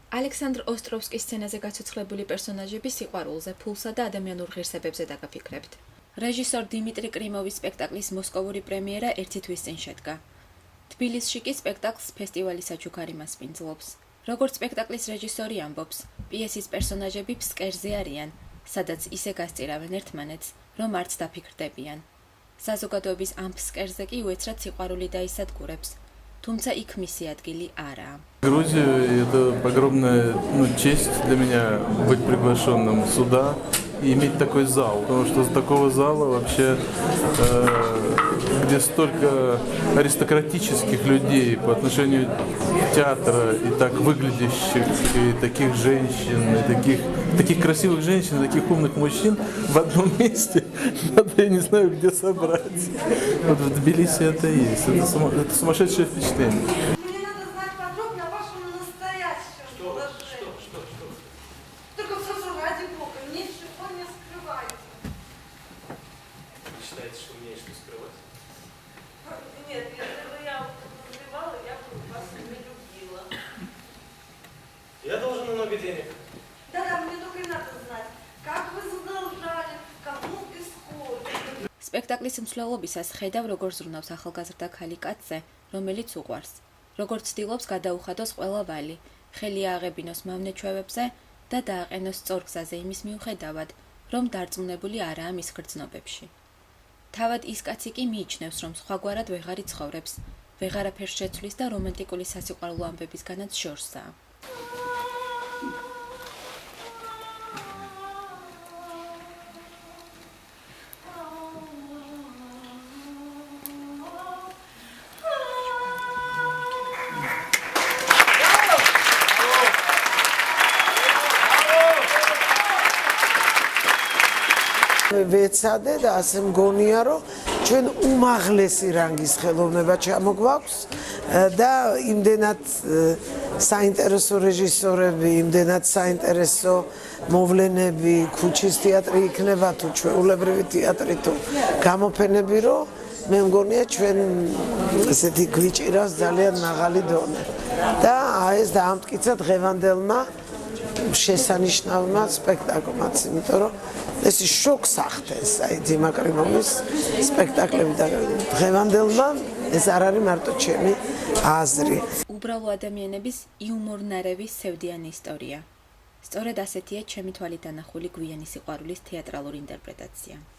ალექსანდრ ოსტროვსკის სცენაზე გაცოცხლებული პერსონაჟების სიყვარულზე, ფულსა და ადამიანურ ღირსებებზე დაგაფიქრებთ. რეჟისორ დიმიტრი კრიმოვის სპექტაკლის მოსკოვური პრემიერა ერთი თვის წინ შედგა. თბილისში კი სპექტაკლს ფესტივალი საჩუქარი მასპინძლობს. როგორც სპექტაკლის რეჟისორი ამბობს, პიესის პერსონაჟები ფსკერზე არიან, სადაც ისე გასწირავენ ერთმანეთს, რომ არც დაფიქრდებიან. საზოგადოების ამ ფსკერზე კი უეცრად სიყვარული დაისადგურებს, თუმცა იქ მისი ადგილი არაა. Грузия – это огромная честь для меня быть приглашенным сюда и иметь такой зал, потому что с такого зала вообще, где столько аристократических людей по отношению театра и так выглядящих, и таких женщин, и таких красивых женщин, и таких умных мужчин в одном месте, надо, я не знаю, где собрать. Вот в Тбилиси это есть, это сумасшедшее впечатление. Считаете, что умеешь что скрывать? Нет, если бы я подозревала, я бы вас не любила. Я должен много денег. Да, мне только и надо знать, как вы задолжали, кому и сколько. სპექტაკლის მსვლელობისას ხედავ, როგორ ზრუნავს ახალგაზრდა ქალი კაცზე, რომელიც უყვარს. როგორც ცდილობს გადაუხადოს ყველა ვალი, ხელი ააღებინოს მავნე ჩვევებზე და დააყენოს სწორ გზაზე იმის მიუხედავად, რომ დარწმუნებული არაა მის გრძნობებში. თავად ის კაცი კი მიიჩნევს, რომ სხვაგვარად ვეღარ იცხოვრებს, ვეღარაფერს შეცვლის და რომანტიკული სასიყვარულო ამბებისგანაც შორსაა. ვეცადე და ასე მგონია, რომ ჩვენ უმაღლესი რანგის ხელოვნება ჩამოგვაქვს და იმდენად საინტერესო რეჟისორები, იმდენად საინტერესო მოვლენები, ქუჩის თეატრი იქნება თუ ჩვეულებრივი თეატრი თუ გამოფენები, რომ მე მგონია ჩვენ ესეთი გვიჭირავს ძალიან მაღალი დონე. და ეს დაამტკიცა დღევანდელმა შესანიშნავმა სპექტაკლმაც, იმიტომ რომ ეს შოკს ახდენს, აი დიმა კრიმოვის სპექტაკლები და დღევანდელმა ეს არ არის მარტო ჩემი აზრი. უბრალო ადამიანების იუმორნარევის სევდიანი ისტორია. სწორედ ასეთია ჩემი თვალით დანახული გვიანი სიყვარულის თეატრალური ინტერპრეტაცია.